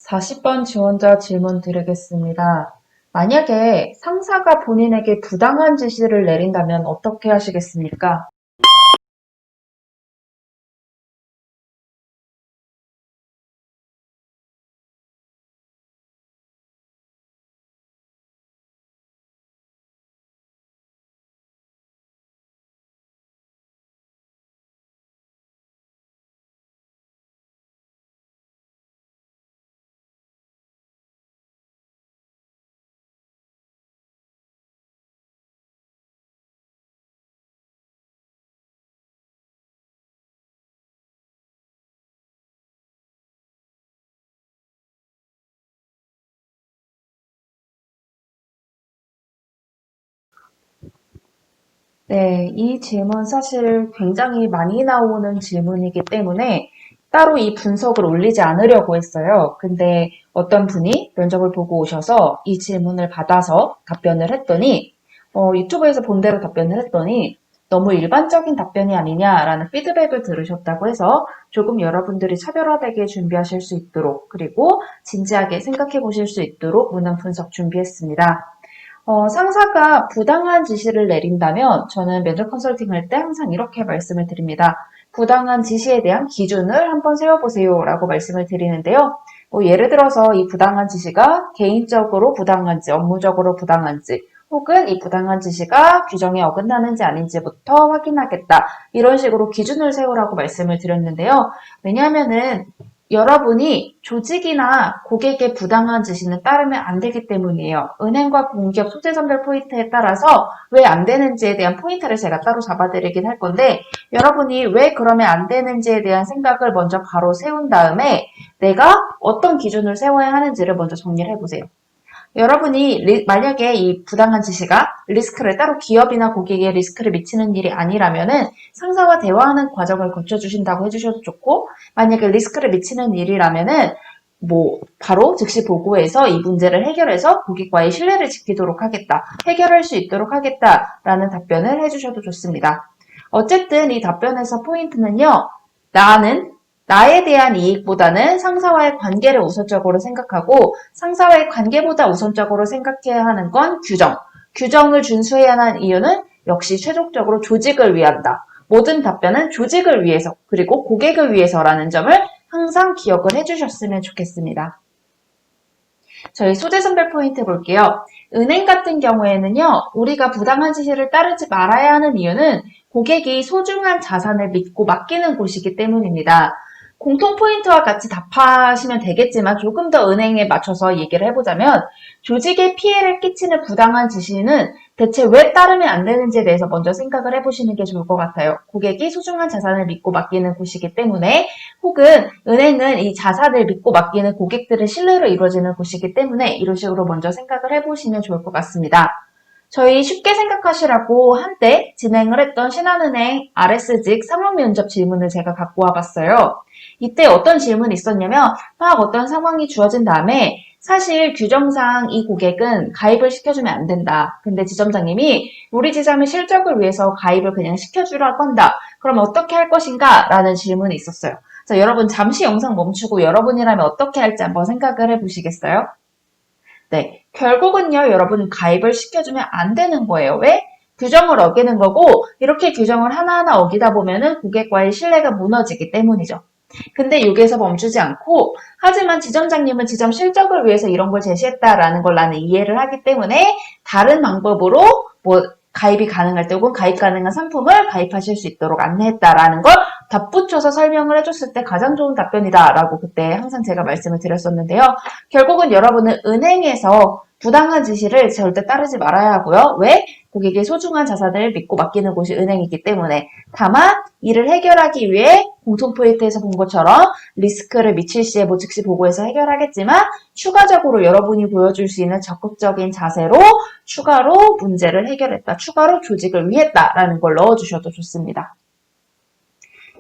40번 지원자 질문 드리겠습니다. 만약에 상사가 본인에게 부당한 지시를 내린다면 어떻게 하시겠습니까? 네, 이 질문 사실 굉장히 많이 나오는 질문이기 때문에 따로 이 분석을 올리지 않으려고 했어요. 근데 어떤 분이 면접을 보고 오셔서 이 질문을 받아서 답변을 했더니, 유튜브에서 본 대로 답변을 했더니 너무 일반적인 답변이 아니냐라는 피드백을 들으셨다고 해서 조금 여러분들이 차별화되게 준비하실 수 있도록 그리고 진지하게 생각해 보실 수 있도록 문항 분석 준비했습니다. 상사가 부당한 지시를 내린다면 저는 면접 컨설팅 할 때 항상 이렇게 말씀을 드립니다. 부당한 지시에 대한 기준을 한번 세워보세요 라고 말씀을 드리는데요. 예를 들어서 이 부당한 지시가 개인적으로 부당한지 업무적으로 부당한지 혹은 이 부당한 지시가 규정에 어긋나는지 아닌지부터 확인하겠다. 이런 식으로 기준을 세우라고 말씀을 드렸는데요. 왜냐하면은 여러분이 조직이나 고객의 부당한 지시는 따르면 안 되기 때문이에요. 은행과 공기업 소재 선별 포인트에 따라서 왜 안 되는지에 대한 포인트를 제가 따로 잡아드리긴 할 건데 여러분이 왜 그러면 안 되는지에 대한 생각을 먼저 바로 세운 다음에 내가 어떤 기준을 세워야 하는지를 먼저 정리를 해보세요. 여러분이 만약에 이 부당한 지시가 리스크를 따로 기업이나 고객에 리스크를 미치는 일이 아니라면은 상사와 대화하는 과정을 거쳐주신다고 해주셔도 좋고 만약에 리스크를 미치는 일이라면은 바로 즉시 보고해서 이 문제를 해결해서 고객과의 신뢰를 지키도록 하겠다. 해결할 수 있도록 하겠다라는 답변을 해주셔도 좋습니다. 어쨌든 이 답변에서 포인트는요. 나에 대한 이익보다는 상사와의 관계를 우선적으로 생각하고 상사와의 관계보다 우선적으로 생각해야 하는 건 규정. 규정을 준수해야 하는 이유는 역시 최종적으로 조직을 위한다. 모든 답변은 조직을 위해서 그리고 고객을 위해서라는 점을 항상 기억을 해주셨으면 좋겠습니다. 저희 소재 선별 포인트 볼게요. 은행 같은 경우에는요. 우리가 부당한 지시를 따르지 말아야 하는 이유는 고객이 소중한 자산을 믿고 맡기는 곳이기 때문입니다. 공통 포인트와 같이 답하시면 되겠지만 조금 더 은행에 맞춰서 얘기를 해보자면 조직에 피해를 끼치는 부당한 지시는 대체 왜 따르면 안 되는지에 대해서 먼저 생각을 해보시는 게 좋을 것 같아요. 고객이 소중한 자산을 믿고 맡기는 곳이기 때문에 혹은 은행은 이 자산을 믿고 맡기는 고객들의 신뢰로 이루어지는 곳이기 때문에 이런 식으로 먼저 생각을 해보시면 좋을 것 같습니다. 저희 쉽게 생각하시라고 한때 진행을 했던 신한은행 RS직 상황 면접 질문을 제가 갖고 와봤어요. 이때 어떤 질문이 있었냐면 막 어떤 상황이 주어진 다음에 사실 규정상 이 고객은 가입을 시켜주면 안 된다. 근데 지점장님이 우리 지점의 실적을 위해서 가입을 그냥 시켜주라고 한다. 그럼 어떻게 할 것인가? 라는 질문이 있었어요. 자, 여러분 잠시 영상 멈추고 여러분이라면 어떻게 할지 한번 생각을 해보시겠어요? 네, 결국은요, 여러분 가입을 시켜주면 안 되는 거예요. 왜? 규정을 어기는 거고 이렇게 규정을 하나하나 어기다 보면은 고객과의 신뢰가 무너지기 때문이죠. 근데 여기에서 멈추지 않고 하지만 지점장님은 지점 실적을 위해서 이런 걸 제시했다라는 걸 나는 이해를 하기 때문에 다른 방법으로 가입이 가능할 때 혹은 가입 가능한 상품을 가입하실 수 있도록 안내했다라는 걸 덧붙여서 설명을 해줬을 때 가장 좋은 답변이다라고 그때 항상 제가 말씀을 드렸었는데요. 결국은 여러분은 은행에서 부당한 지시를 절대 따르지 말아야 하고요. 왜? 고객의 소중한 자산을 믿고 맡기는 곳이 은행이기 때문에 다만 이를 해결하기 위해 공통 포인트에서 본 것처럼 리스크를 미칠 시에 즉시 보고해서 해결하겠지만 추가적으로 여러분이 보여줄 수 있는 적극적인 자세로 추가로 문제를 해결했다. 추가로 조직을 위했다라는 걸 넣어주셔도 좋습니다.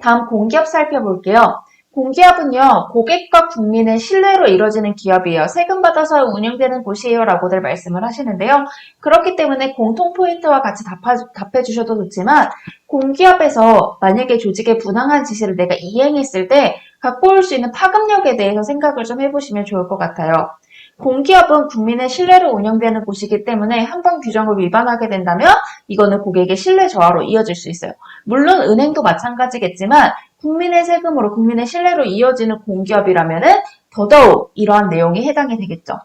다음 공기업 살펴볼게요. 공기업은요, 고객과 국민의 신뢰로 이루어지는 기업이에요. 세금 받아서 운영되는 곳이에요. 라고들 말씀을 하시는데요. 그렇기 때문에 공통 포인트와 같이 답해 주셔도 좋지만, 공기업에서 만약에 조직의 부당한 지시를 내가 이행했을 때, 갖고 올 수 있는 파급력에 대해서 생각을 좀 해보시면 좋을 것 같아요. 공기업은 국민의 신뢰로 운영되는 곳이기 때문에 한번 규정을 위반하게 된다면 이거는 고객의 신뢰 저하로 이어질 수 있어요. 물론 은행도 마찬가지겠지만 국민의 세금으로 국민의 신뢰로 이어지는 공기업이라면은 더더욱 이러한 내용이 해당이 되겠죠.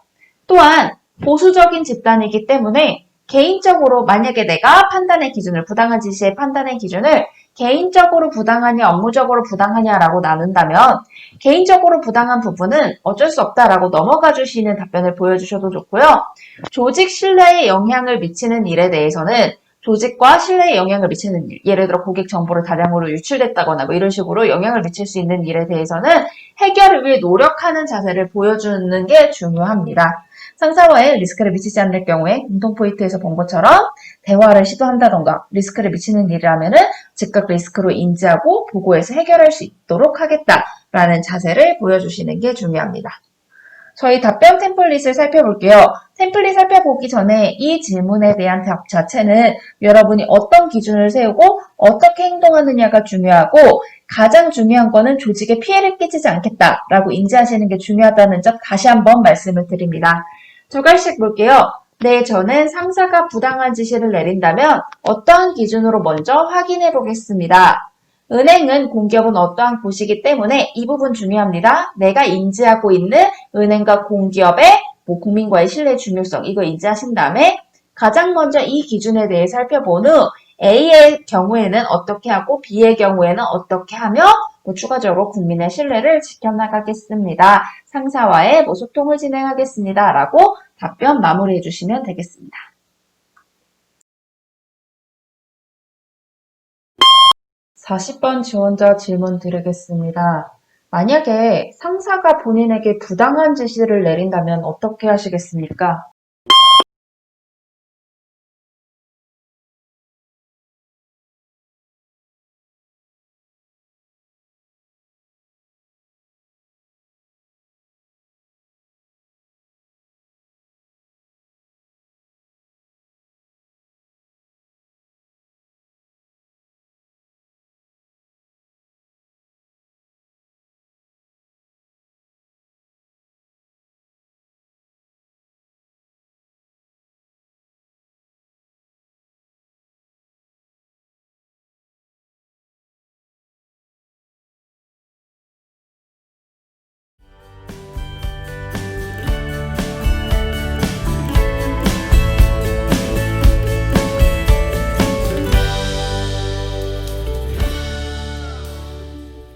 또한 보수적인 집단이기 때문에 개인적으로 만약에 내가 판단의 기준을 부당한 지시의 판단의 기준을 개인적으로 부당하냐 업무적으로 부당하냐라고 나눈다면 개인적으로 부당한 부분은 어쩔 수 없다라고 넘어가 주시는 답변을 보여주셔도 좋고요. 조직 신뢰에 영향을 미치는 일에 대해서는 조직과 신뢰에 영향을 미치는 일, 예를 들어 고객 정보를 다량으로 유출됐다거나 뭐 이런 식으로 영향을 미칠 수 있는 일에 대해서는 해결을 위해 노력하는 자세를 보여주는 게 중요합니다. 상사와의 리스크를 미치지 않을 경우에 공통 포인트에서 본 것처럼 대화를 시도한다던가 리스크를 미치는 일이라면은 즉각 리스크로 인지하고 보고해서 해결할 수 있도록 하겠다라는 자세를 보여주시는 게 중요합니다. 저희 답변 템플릿을 살펴볼게요. 템플릿 살펴보기 전에 이 질문에 대한 답 자체는 여러분이 어떤 기준을 세우고 어떻게 행동하느냐가 중요하고 가장 중요한 거는 조직에 피해를 끼치지 않겠다라고 인지하시는 게 중요하다는 점 다시 한번 말씀을 드립니다. 두 가지씩 볼게요. 네, 저는 상사가 부당한 지시를 내린다면 어떠한 기준으로 먼저 확인해 보겠습니다. 은행은 공기업은 어떠한 곳이기 때문에 이 부분 중요합니다. 내가 인지하고 있는 은행과 공기업의 국민과의 신뢰의 중요성 이거 인지하신 다음에 가장 먼저 이 기준에 대해 살펴본 후 A의 경우에는 어떻게 하고 B의 경우에는 어떻게 하며 추가적으로 국민의 신뢰를 지켜나가겠습니다. 상사와의 소통을 진행하겠습니다. 라고 답변 마무리해 주시면 되겠습니다. 40번 지원자 질문 드리겠습니다. 만약에 상사가 본인에게 부당한 지시를 내린다면 어떻게 하시겠습니까?